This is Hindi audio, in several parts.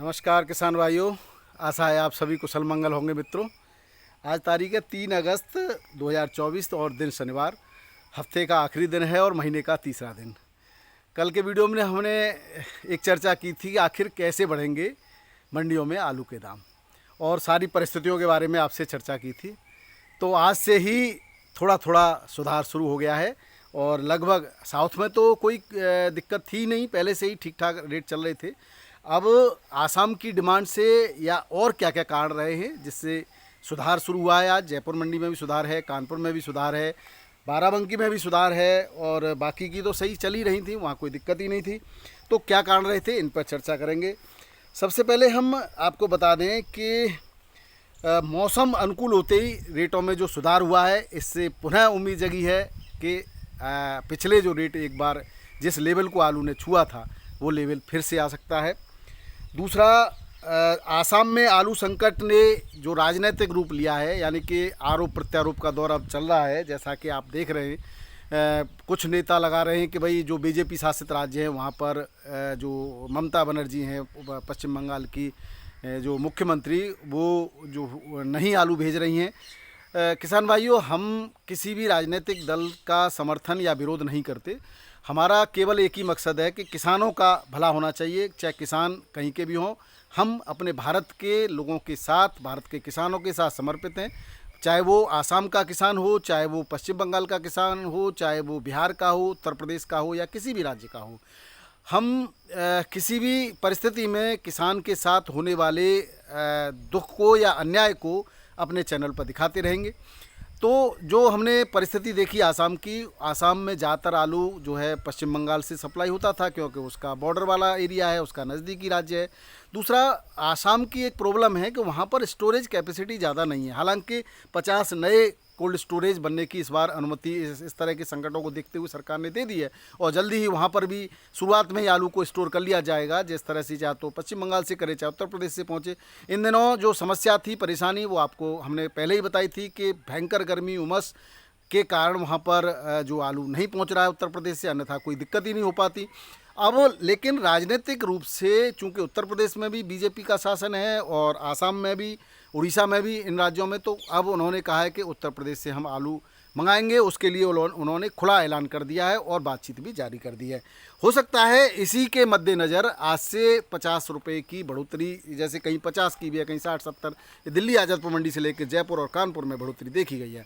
नमस्कार किसान भाइयों, आशा है आप सभी कुशल मंगल होंगे मित्रों। आज तारीख है 3 अगस्त 2024 और दिन शनिवार, हफ्ते का आखिरी दिन है और महीने का तीसरा दिन। कल के वीडियो में हमने एक चर्चा की थी कि आखिर कैसे बढ़ेंगे मंडियों में आलू के दाम, और सारी परिस्थितियों के बारे में आपसे चर्चा की थी। तो आज से ही थोड़ा थोड़ा सुधार शुरू हो गया है और लगभग साउथ में तो कोई दिक्कत थी नहीं, पहले से ही ठीक ठाक रेट चल रहे थे। अब आसाम की डिमांड से या और क्या क्या कारण रहे हैं जिससे सुधार शुरू हुआ है। आज जयपुर मंडी में भी सुधार है, कानपुर में भी सुधार है, बाराबंकी में भी सुधार है, और बाकी की तो सही चल ही रही थी, वहाँ कोई दिक्कत ही नहीं थी। तो क्या कारण रहे थे, इन पर चर्चा करेंगे। सबसे पहले हम आपको बता दें कि मौसम अनुकूल होते ही रेटों में जो सुधार हुआ है, इससे पुनः उम्मीद जगी है कि पिछले जो रेट एक बार जिस लेवल को आलू ने छुआ था वो लेवल फिर से आ सकता है। दूसरा, आसाम में आलू संकट ने जो राजनीतिक रूप लिया है, यानी कि आरोप प्रत्यारोप का दौर अब चल रहा है। जैसा कि आप देख रहे हैं, कुछ नेता लगा रहे हैं कि भाई जो बीजेपी शासित राज्य हैं वहाँ पर जो ममता बनर्जी हैं पश्चिम बंगाल की जो मुख्यमंत्री, वो जो नहीं आलू भेज रही हैं। किसान भाइयों, हम किसी भी राजनीतिक दल का समर्थन या विरोध नहीं करते। हमारा केवल एक ही मकसद है कि किसानों का भला होना चाहिए, चाहे किसान कहीं के भी हों। हम अपने भारत के लोगों के साथ, भारत के किसानों के साथ समर्पित हैं, चाहे वो आसाम का किसान हो, चाहे वो पश्चिम बंगाल का किसान हो, चाहे वो बिहार का हो, उत्तर प्रदेश का हो, या किसी भी राज्य का हो। हम किसी भी परिस्थिति में किसान के साथ होने वाले दुख को या अन्याय को अपने चैनल पर दिखाते रहेंगे। तो जो हमने परिस्थिति देखी आसाम की, आसाम में ज़्यादातर आलू जो है पश्चिम बंगाल से सप्लाई होता था, क्योंकि उसका बॉर्डर वाला एरिया है, उसका नज़दीकी राज्य है। दूसरा, आसाम की एक प्रॉब्लम है कि वहाँ पर स्टोरेज कैपेसिटी ज़्यादा नहीं है। हालांकि 50 नए कोल्ड स्टोरेज बनने की इस बार अनुमति इस तरह के संकटों को देखते हुए सरकार ने दे दी है, और जल्दी ही वहाँ पर भी शुरुआत में ही आलू को स्टोर कर लिया जाएगा। जिस तरह से चाहे तो पश्चिम बंगाल से करे, चाहे उत्तर प्रदेश से पहुँचे। इन दिनों जो समस्या थी, परेशानी, वो आपको हमने पहले ही बताई थी कि भयंकर गर्मी, उमस के कारण वहाँ पर जो आलू नहीं पहुँच रहा है उत्तर प्रदेश से, अन्यथा कोई दिक्कत ही नहीं हो पाती। अब लेकिन राजनीतिक रूप से चूंकि उत्तर प्रदेश में भी बीजेपी का शासन है और आसाम में भी, उड़ीसा में भी, इन राज्यों में, तो अब उन्होंने कहा है कि उत्तर प्रदेश से हम आलू मंगाएंगे। उसके लिए उन्होंने खुला ऐलान कर दिया है और बातचीत भी जारी कर दी है। हो सकता है इसी के मद्देनज़र आज से 50 रुपये की बढ़ोतरी, जैसे कहीं 50 की भी है, कहीं 60-70, दिल्ली आज़ादपुर मंडी से लेकर जयपुर और कानपुर में बढ़ोतरी देखी गई है।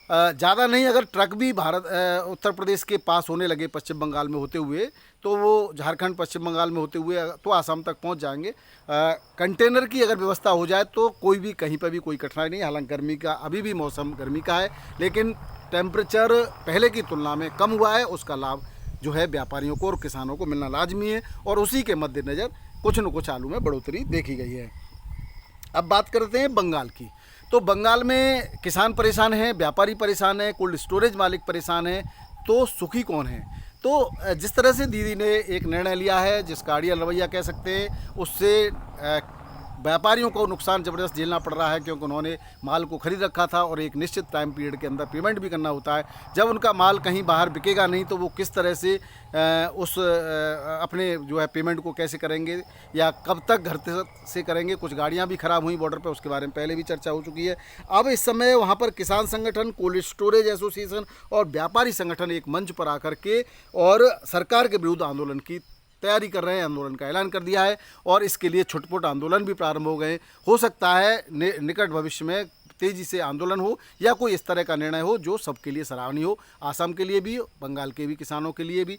ज़्यादा नहीं, अगर ट्रक भी उत्तर प्रदेश के पास होने लगे पश्चिम बंगाल में होते हुए, तो वो झारखंड पश्चिम बंगाल में होते हुए तो आसाम तक पहुंच जाएंगे। कंटेनर की अगर व्यवस्था हो जाए तो कोई भी कहीं पर भी कोई कठिनाई नहीं। हालांकि गर्मी का अभी भी मौसम गर्मी का है, लेकिन टेम्परेचर पहले की तुलना में कम हुआ है। उसका लाभ जो है व्यापारियों को और किसानों को मिलना लाजमी है, और उसी के मद्देनज़र कुछ न कुछ आलू में बढ़ोतरी देखी गई है। अब बात करते हैं बंगाल की। तो बंगाल में किसान परेशान हैं, व्यापारी परेशान हैं, कोल्ड स्टोरेज मालिक परेशान हैं, तो सुखी कौन है? तो जिस तरह से दीदी ने एक निर्णय लिया है, जिसका आड़िया रवैया कह सकते हैं, उससे व्यापारियों को नुकसान ज़बरदस्त झेलना पड़ रहा है, क्योंकि उन्होंने माल को खरीद रखा था और एक निश्चित टाइम पीरियड के अंदर पेमेंट भी करना होता है। जब उनका माल कहीं बाहर बिकेगा नहीं तो वो किस तरह से अपने जो है पेमेंट को कैसे करेंगे, या कब तक घर से करेंगे। कुछ गाड़ियां भी ख़राब हुई बॉर्डर पर, उसके बारे में पहले भी चर्चा हो चुकी है। अब इस समय वहाँ पर किसान संगठन, कोल्ड स्टोरेज एसोसिएशन और व्यापारी संगठन एक मंच पर आकर के और सरकार के विरुद्ध आंदोलन की तैयारी कर रहे हैं। आंदोलन का ऐलान कर दिया है और इसके लिए छुटपुट आंदोलन भी प्रारंभ हो गए। हो सकता है निकट भविष्य में तेज़ी से आंदोलन हो या कोई इस तरह का निर्णय हो जो सबके लिए सराहनीय हो, आसाम के लिए भी, बंगाल के भी किसानों के लिए भी।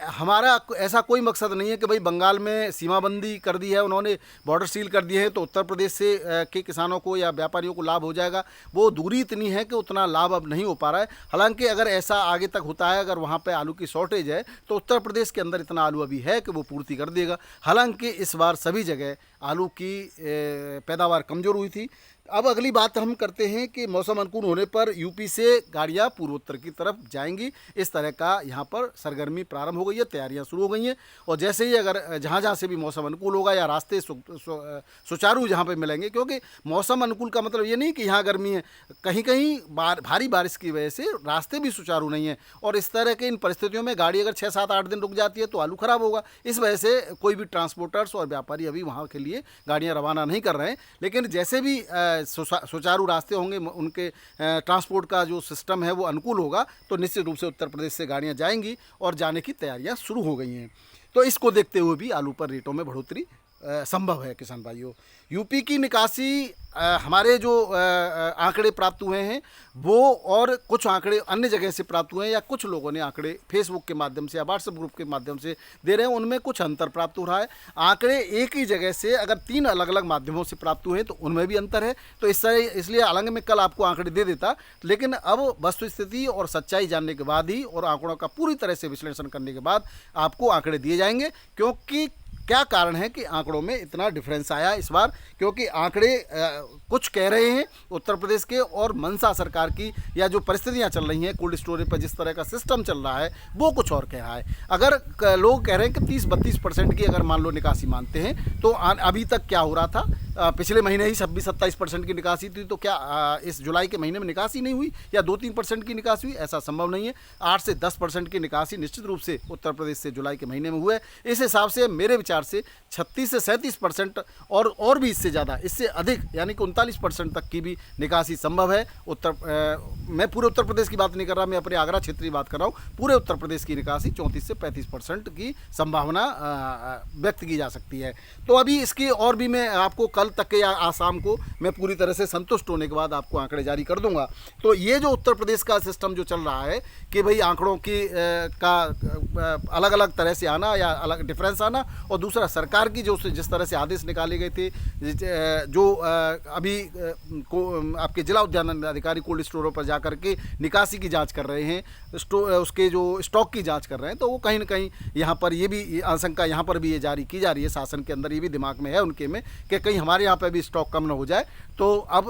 हमारा ऐसा कोई मकसद नहीं है कि भाई बंगाल में सीमाबंदी कर दी है उन्होंने, बॉर्डर सील कर दिए हैं, तो उत्तर प्रदेश से के किसानों को या व्यापारियों को लाभ हो जाएगा। वो दूरी इतनी है कि उतना लाभ अब नहीं हो पा रहा है। हालांकि अगर ऐसा आगे तक होता है, अगर वहाँ पे आलू की शॉर्टेज है, तो उत्तर प्रदेश के अंदर इतना आलू अभी है कि वो पूर्ति कर देगा। हालांकि इस बार सभी जगह आलू की पैदावार कमज़ोर हुई थी। अब अगली बात हम करते हैं कि मौसम अनुकूल होने पर यूपी से गाड़ियां पूर्वोत्तर की तरफ जाएंगी। इस तरह का यहाँ पर सरगर्मी प्रारंभ हो गई है, तैयारियां शुरू हो गई हैं। और जैसे ही अगर जहाँ जहाँ से भी मौसम अनुकूल होगा या रास्ते सुचारू जहाँ पे मिलेंगे, क्योंकि मौसम अनुकूल का मतलब ये नहीं कि यहाँ गर्मी है, कहीं कहीं भारी बारिश की वजह से रास्ते भी सुचारू नहीं है। और इस तरह के इन परिस्थितियों में गाड़ी अगर 6-7-8 दिन रुक जाती है तो आलू खराब होगा। इस वजह से कोई भी ट्रांसपोर्टर्स और व्यापारी अभी वहाँ के लिए गाड़ियाँ रवाना नहीं कर रहे हैं। लेकिन जैसे भी सुचारू रास्ते होंगे, उनके ट्रांसपोर्ट का जो सिस्टम है वो अनुकूल होगा, तो निश्चित रूप से उत्तर प्रदेश से गाड़ियां जाएंगी और जाने की तैयारियां शुरू हो गई हैं। तो इसको देखते हुए भी आलू पर रेटों में बढ़ोतरी संभव है। किसान भाइयों, यूपी की निकासी हमारे जो आंकड़े प्राप्त हुए हैं वो और कुछ आंकड़े अन्य जगह से प्राप्त हुए हैं, या कुछ लोगों ने आंकड़े फेसबुक के माध्यम से या व्हाट्सएप ग्रुप के माध्यम से दे रहे हैं, उनमें कुछ अंतर प्राप्त हो रहा है। आंकड़े एक ही जगह से अगर 3 अलग अलग माध्यमों से प्राप्त हुए हैं तो उनमें भी अंतर है। तो इसलिए हालांकि मैं कल आपको आंकड़े दे देता, लेकिन अब वस्तुस्थिति और सच्चाई जानने के बाद ही और आंकड़ों का पूरी तरह से विश्लेषण करने के बाद आपको आंकड़े दिए जाएंगे। क्योंकि क्या कारण है कि आंकड़ों में इतना डिफरेंस आया इस बार, क्योंकि आंकड़े कुछ कह रहे हैं उत्तर प्रदेश के, और मनसा सरकार की या जो परिस्थितियां चल रही हैं कोल्ड स्टोरेज पर जिस तरह का सिस्टम चल रहा है वो कुछ और कह रहा है। अगर लोग कह रहे हैं कि 30-32% की अगर मान लो निकासी मानते हैं, तो अभी तक क्या हो रहा था, पिछले महीने ही 26-27% की निकासी थी, तो क्या इस जुलाई के महीने में निकासी नहीं हुई या 2-3% की निकासी हुई? ऐसा संभव नहीं है। 8 से 10% की निकासी निश्चित रूप से उत्तर प्रदेश से जुलाई के महीने में हुआ है। इस हिसाब से मेरे विचार से 36 से 37% और भी इससे ज़्यादा, इससे अधिक यानी कि 39% तक की भी निकासी संभव है। मैं पूरे उत्तर प्रदेश की बात नहीं कर रहा, मैं अपने आगरा क्षेत्र की बात कर रहा हूँ। पूरे उत्तर प्रदेश की निकासी 34 से 35% की संभावना व्यक्त की जा सकती है। तो अभी इसकी और भी मैं आपको कल तक या आज शाम को मैं पूरी तरह से संतुष्ट होने के बाद आपको आंकड़े जारी कर दूंगा। तो ये जो उत्तर प्रदेश का सिस्टम जो चल रहा है कि भाई आंकड़ों की का अलग अलग तरह से आना या अलग डिफरेंस आना, और दूसरा सरकार की जो जिस तरह से आदेश निकाले गए थे, जो अभी आपके जिला उद्यान अधिकारी कोल्ड स्टोरों पर जाकर के निकासी की जांच कर रहे हैं, उसके जो स्टॉक की जांच कर रहे हैं, तो वो कहीं ना कहीं यहाँ पर ये भी आशंका यहाँ पर भी ये जारी की जा रही है शासन के अंदर, ये भी दिमाग में है उनके में कि कहीं हमारे यहाँ पे भी स्टॉक कम ना हो जाए। तो अब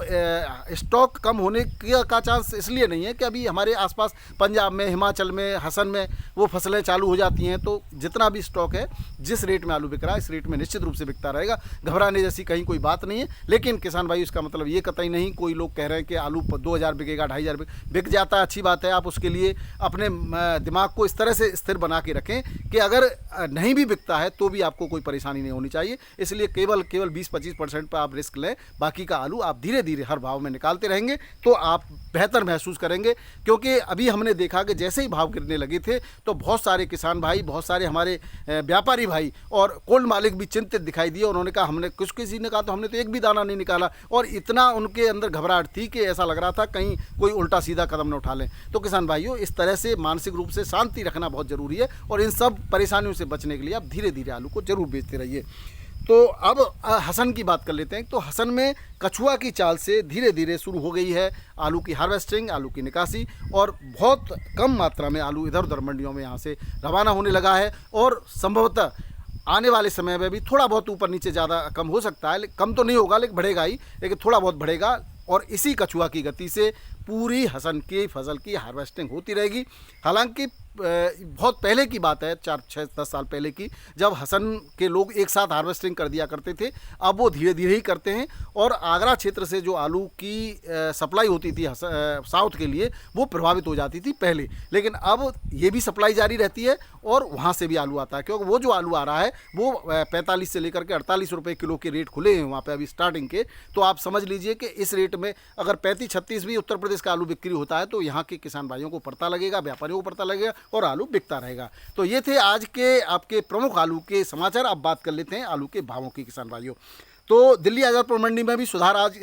स्टॉक कम होने का चांस इसलिए नहीं है कि अभी हमारे आसपास पंजाब में, हिमाचल में, हसन में वो फसलें चालू हो जाती हैं, तो जितना भी स्टॉक है, जिस रेट में आलू बिक रहा है इस रेट में निश्चित रूप से बिकता रहेगा। घबराने जैसी कहीं कोई बात नहीं है। लेकिन किसान भाई, इसका मतलब ये कतई नहीं, कोई लोग कह रहे हैं कि आलू 2000 बिकेगा, 2500 बिक जाता है, अच्छी बात है। आप उसके लिए अपने दिमाग को इस तरह से स्थिर बना के रखें कि अगर नहीं भी बिकता है तो भी आपको कोई परेशानी नहीं होनी चाहिए। इसलिए केवल 20-25% पर आप रिस्क लें, बाकी का आलू आप धीरे धीरे हर भाव में निकालते रहेंगे तो आप बेहतर महसूस करेंगे। क्योंकि अभी हमने देखा कि जैसे ही भाव गिरने लगे थे तो बहुत सारे किसान भाई, बहुत सारे हमारे व्यापारी भाई और कोल्ड मालिक भी चिंतित दिखाई दिए। उन्होंने कहा, हमने किसी ने कहा तो हमने तो एक भी दाना नहीं निकाला, और इतना उनके अंदर घबराहट थी कि ऐसा लग रहा था कहीं कोई उल्टा सीधा कदम न उठा लें। तो किसान भाइयों, इस तरह से मानसिक रूप से शांति रखना बहुत ज़रूरी है, और इन सब परेशानियों से बचने के लिए आप धीरे धीरे आलू को जरूर बेचते रहिए। तो अब हसन की बात कर लेते हैं। तो हसन में कछुआ की चाल से धीरे धीरे शुरू हो गई है आलू की हार्वेस्टिंग, आलू की निकासी, और बहुत कम मात्रा में आलू इधर उधर मंडियों में यहाँ से रवाना होने लगा है। और संभवतः आने वाले समय में भी थोड़ा बहुत ऊपर नीचे ज़्यादा कम हो सकता है, कम तो नहीं होगा लेकिन बढ़ेगा ही, लेकिन थोड़ा बहुत बढ़ेगा। और इसी कछुआ की गति से पूरी हसन की फसल की हार्वेस्टिंग होती रहेगी। हालांकि बहुत पहले की बात है, 4-6-10 साल पहले की, जब हसन के लोग एक साथ हार्वेस्टिंग कर दिया करते थे। अब वो धीरे धीरे ही करते हैं, और आगरा क्षेत्र से जो आलू की सप्लाई होती थी साउथ के लिए, वो प्रभावित हो जाती थी पहले। लेकिन अब ये भी सप्लाई जारी रहती है और वहाँ से भी आलू आता है, क्योंकि वो जो आलू आ रहा है वो 45 से लेकर के 48 रुपये किलो के रेट खुले हैं वहाँ पर अभी स्टार्टिंग के। तो आप समझ लीजिए कि इस रेट में अगर 35-36 भी उत्तर प्रदेश का आलू बिक्री होता है तो यहाँ के किसान भाइयों को पड़ता लगेगा, व्यापारियों को पड़ता लगेगा, और आलू बिकता रहेगा। तो ये थे आज के आपके प्रमुख आलू के समाचार। अब बात कर लेते हैं आलू के भावों की किसान भाइयों। तो दिल्ली आज़ादपुर मंडी में भी सुधार आज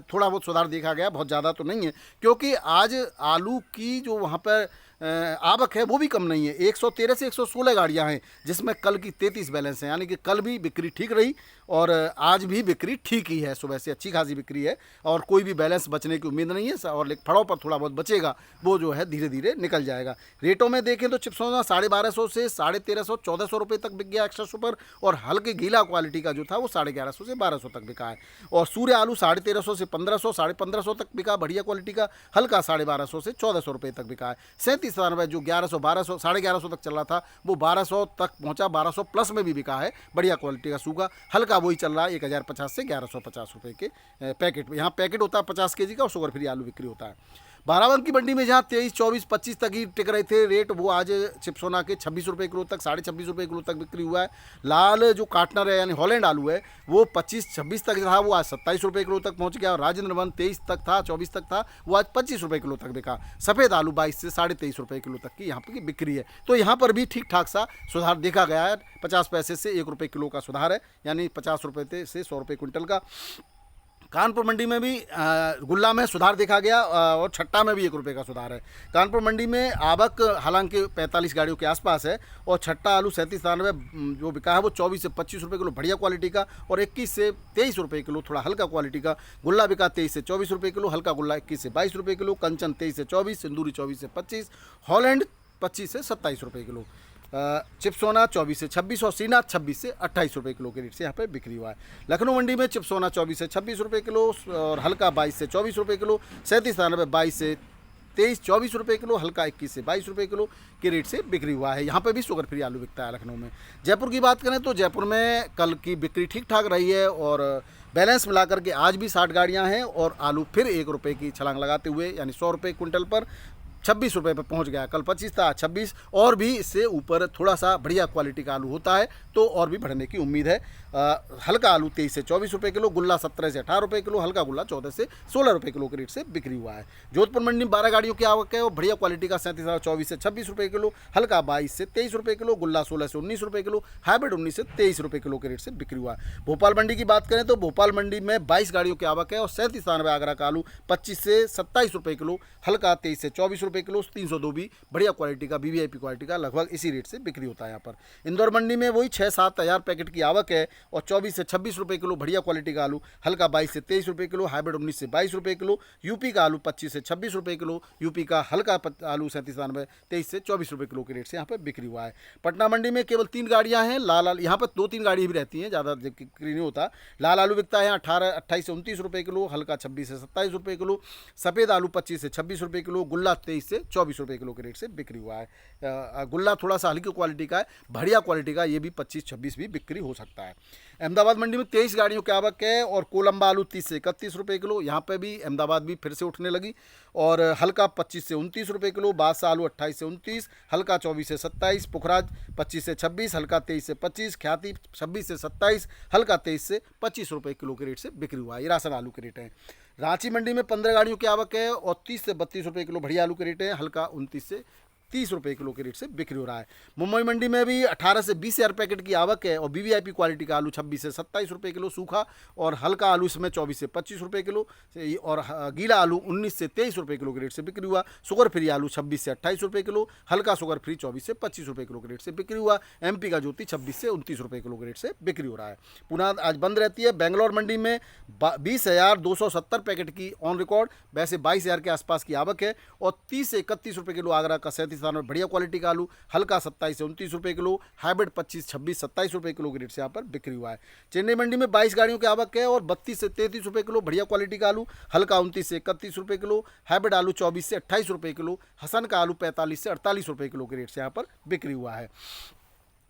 थोड़ा बहुत सुधार देखा गया, बहुत ज़्यादा तो नहीं है, क्योंकि आज आलू की जो वहाँ पर आवक है वो भी कम नहीं है। 113 से 116 गाड़ियां हैं, जिसमें कल की 33 बैलेंस हैं, यानी कि कल भी बिक्री ठीक रही और आज भी बिक्री ठीक ही है। सुबह से अच्छी खासी बिक्री है और कोई भी बैलेंस बचने की उम्मीद नहीं है। और लेकिन फड़ों पर थोड़ा बहुत बचेगा, वो जो है धीरे धीरे निकल जाएगा। रेटों में देखें तो चिप्स सोना 1250 से 1350 1400 रुपये तक बिक गया एक्स्ट्रा सुपर, और हल्के गीला क्वालिटी का जो था वो 1150 से 1200 तक बिका है। और सूर्य आलू 1350 से 1500 1550 तक बिका बढ़िया क्वालिटी का, हल्का 1250 से 1400 रुपये तक बिका है। 37 जो 1100 1200 1150 तक चल रहा था वो 1200 तक पहुंचा, 1200 प्लस में भी बिका है बढ़िया क्वालिटी का सूखा। हल्का वही चल रहा है 1050 से 1150 रुपये के पैकेट। यहाँ पैकेट होता है 50 kg का और शुगर फ्री आलू बिक्री होता है। बाराबंकी मंडी में जहाँ 23, 24, 25 तक ही टिक रहे थे रेट, वो आज चिप्स सोना के 26 रुपये किलो तक, 26.5 रुपये किलो तक बिक्री हुआ है। लाल जो काटनर है यानी हॉलैंड आलू है वो 25-26 तक था, वो आज 27 रुपये किलो तक पहुंच गया। और राजेंद्र वन 23 तक था, 24 तक था, वो आज 25 रुपये किलो तक बिका। सफ़ेद आलू 22 से 23.5 रुपये किलो तक की यहाँ पर की बिक्री है। तो यहाँ पर भी ठीक ठाक सा सुधार देखा गया है। 50 पैसे से 1 रुपये किलो का सुधार है, यानी 50 रुपये से 100 रुपये क्विंटल का। कानपुर मंडी में भी गुल्ला में सुधार देखा गया और छट्टा में भी 1 रुपये का सुधार है। कानपुर मंडी में आवक हालांकि 45 गाड़ियों के आसपास है और छट्टा आलू 37-93 जो बिका है वो 24 से 25 रुपये किलो बढ़िया क्वालिटी का, और 21 से 23 रुपये किलो थोड़ा हल्का क्वालिटी का। गुल्ला बिका 23 से 24 रुपये किलो, हल्का गुल्ला 21 से 22 रुपये किलो, कंचन 23 से 24, सिंदूरी 24 से 25, हॉलैंड 25 से 27 रुपये किलो, चिप्स सोना 24 से 26 और सीना 26 से 28 रुपये किलो के रेट से यहाँ पे बिक्री हुआ है। लखनऊ मंडी में चिप्स सोना 24 से 26 रुपये किलो और हल्का 22 से 24 रुपये किलो, 37-93 22 से 23-24 रुपये किलो, हल्का 21 से 22 रुपये किलो के रेट से बिक्री हुआ है। यहाँ पे भी शुगर फ्री आलू बिकता है लखनऊ में। जयपुर की बात करें तो जयपुर में कल की बिक्री ठीक ठाक रही है और बैलेंस मिलाकर के आज भी 60 गाड़ियाँ हैं और आलू फिर 1 रुपये की छलांग लगाते हुए यानी 100 रुपये क्विंटल पर 26 रुपये पर पहुंच गया। कल 25 था, 26, और भी इससे ऊपर थोड़ा सा बढ़िया क्वालिटी का आलू होता है तो और भी बढ़ने की उम्मीद है। हल्का आलू 23 से 24 रुपये किलो, गुल्ला 17 से 18 रुपये किलो, हल्का गुल्ला 14 से 16 रुपये किलो के रेट से बिक्री हुआ है। जोधपुर मंडी में 12 गाड़ियों की आवक है और बढ़िया क्वालिटी का 37-24 से 26 रुपये किलो, हल्का 22 से 23 रुपये किलो, गुल्ला 16 से 19 रुपये किलो, हाइब्रिड 19 से 23 रुपये किलो के रेट से बिक्री हुआ है। भोपाल मंडी की बात करें तो भोपाल मंडी में 22 गाड़ियों की आवक है और 37-93 आगरा का आलू 25 से 27 रुपये किलो, हल्का 23 से 24 रुपये किलो, 302 भी बढ़िया क्वालिटी का वीवीआईपी क्वालिटी का लगभग इसी रेट से बिक्री होता है यहाँ पर। इंदौर मंडी में वही 6-7 हज़ार पैकेट की आवक है और 24 से 26 रुपये किलो बढ़िया क्वालिटी का आलू, हल्का 22 से 23 रुपये किलो, हाइब्रिड 19 से 22 रुपये किलो। यूपी का आलू 25 से 26 रुपये किलो, यूपी का हल्का आलू 37-93 23 से 24 रुपये किलो के रेट से यहाँ पर बिक्री हुआ है। पटना मंडी में केवल 3 गाड़ियाँ हैं। लाल आलू यहाँ पर 2-3 गाड़ी भी रहती हैं, ज़्यादा बिक्री नहीं होता। लाल आलू बिकता है 28 से 29 रुपये किलो, हल्का 26 से 27 रुपये किलो, सफ़ेद आलू 25 से 26 रुपये किलो, गुल्ला 23 से 24 रुपये किलो के रेट से बिक्री हुआ है। गुल्ला थोड़ा सा हल्की क्वालिटी का है, बढ़िया क्वालिटी का, ये भी 25-26 भी बिक्री हो सकता है। अहमदाबाद मंडी में 23 गाड़ियों की आवक है और कोलंबा आलू 30 से 31 रुपये किलो, यहाँ पे भी अहमदाबाद भी फिर से उठने लगी। और हल्का 25 से 29 रुपये किलो, बादशाह आलू 28 से 29, हल्का 24 से 27, पुखराज 25 से 26, हल्का 23 से 25, ख्याति 26 से 27, हल्का 23 से 25 रुपये किलो के रेट से बिक्री हुआ है। ये राशन आलू के रेट हैं। रांची मंडी में 15 गाड़ियों की आवक है और 30 से 32 रुपये किलो बढ़िया आलू के रेट है, हल्का 29 से 30 रुपये किलो के रेट से बिक्री हो रहा है। मुंबई मंडी में भी 18 से 20 हज़ार पैकेट की आवक है और वीवीआईपी क्वालिटी का आलू 26 से 27 रुपये किलो सूखा, और हल्का आलू इसमें 24 से 25 रुपये किलो, और गीला आलू 19 से 23 रुपये किलो के रेट से बिक्री हुआ। शुगर फ्री आलू 26 से 28 रुपये किलो, हल्का शुगर फ्री 24 से 25 रुपये किलो के रेट से बिक्री हुआ। एमपी का ज्योति 26 से 29 रुपये किलो के रेट से बिक्री हो रहा है। पुनः आज बंद रहती है। बेंगलोर मंडी में 20,270 पैकेट की ऑन रिकॉर्ड, वैसे 22,000 के आसपास की आवक है और 30 से 31 रुपये किलो आगरा का 37 में बढ़िया क्वालिटी का आलू, हल्का 27 से 29 रुपये किलो, हाइब्रिड 25, 26, 27 रुपये किलो के रेट से यहाँ पर बिक्री हुआ है। चेन्नई मंडी में 22 गाड़ियों की आवक है और 32 से 33 रुपये किलो बढ़िया क्वालिटी का आलू, हल्का 29 से 31 रुपये किलो, हाइब्रिड आलू 24 से 28 रुपये किलो, हसन का आलू 45 से 48 रुपये किलो के रेट से यहाँ पर बिक्री हुआ है।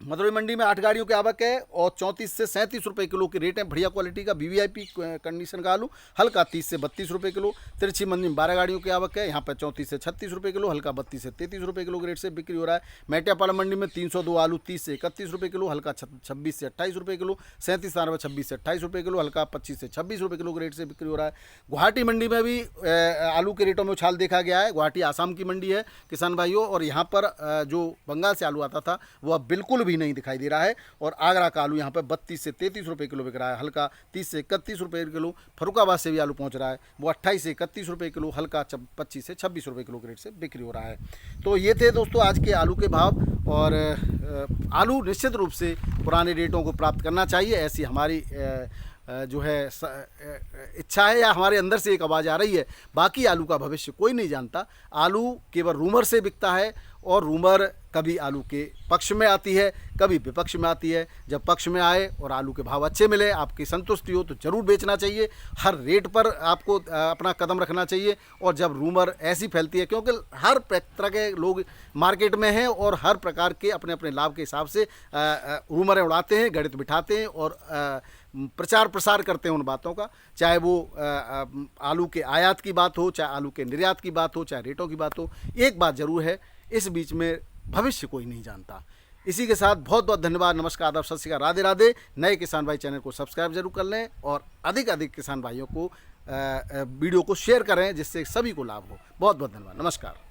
मदुरई मंडी में 8 गाड़ियों की आवक है और 34 से 37 रुपये किलो के रेट है बढ़िया क्वालिटी का वीवीआईपी कंडीशन का आलू, हल्का 30 से 32 रुपये किलो। तिरछी मंडी में 12 गाड़ियों की आवक है, यहाँ पर 34 से 36 रुपये किलो, हल्का 32 से 33 रुपये किलो के रेट से बिक्री हो रहा है। मेटियापाड़ा मंडी में 302 आलू 30 से 31 रुपये किलो, हल्का 26 से 28 रुपये किलो, 37 26 से 28 रुपये किलो, हल्का 25 से 26 रुपये किलो के रेट से बिक्री हो रहा है। गुवाहाटी मंडी में भी आलू के रेटों में उछाल देखा गया है। गुवाहाटी आसाम की मंडी है किसान भाइयों, और यहाँ पर जो बंगाल से आलू आता था वह बिल्कुल भी नहीं दिखाई दे रहा है। और आगरा का आलू यहाँ पर 32 से 33 रुपये किलो बिक रहा है, हल्का 30 से 31 रुपये किलो। फरुखाबाद से भी आलू पहुँच रहा है, वो 28 से 31 रुपये किलो, हल्का 25 से 26 रुपये किलो के रेट से बिक्री हो रहा है। तो ये थे दोस्तों आज के आलू के भाव। और आलू निश्चित रूप से पुराने रेटों को प्राप्त करना चाहिए, ऐसी हमारी जो है इच्छा है, या हमारे अंदर से एक आवाज़ आ रही है। बाकी आलू का भविष्य कोई नहीं जानता। आलू केवल रूमर से बिकता है, और रूमर कभी आलू के पक्ष में आती है, कभी विपक्ष में आती है। जब पक्ष में आए और आलू के भाव अच्छे मिले, आपकी संतुष्टि हो, तो ज़रूर बेचना चाहिए। हर रेट पर आपको अपना कदम रखना चाहिए। और जब रूमर ऐसी फैलती है, क्योंकि हर तरह के लोग मार्केट में हैं और हर प्रकार के अपने अपने लाभ के हिसाब से रूमरें उड़ाते हैं, गणित बिठाते हैं और प्रचार प्रसार करते हैं उन बातों का। चाहे वो आलू के आयात की बात हो, चाहे आलू के निर्यात की बात हो, चाहे रेटों की बात हो। एक बात ज़रूर है, इस बीच में भविष्य कोई नहीं जानता। इसी के साथ बहुत बहुत धन्यवाद, नमस्कार, आदाब, सत श्री अकाल, राधे राधे। नए किसान भाई चैनल को सब्सक्राइब जरूर कर लें और अधिक अधिक किसान भाइयों को वीडियो को शेयर करें, जिससे सभी को लाभ हो। बहुत बहुत धन्यवाद, नमस्कार।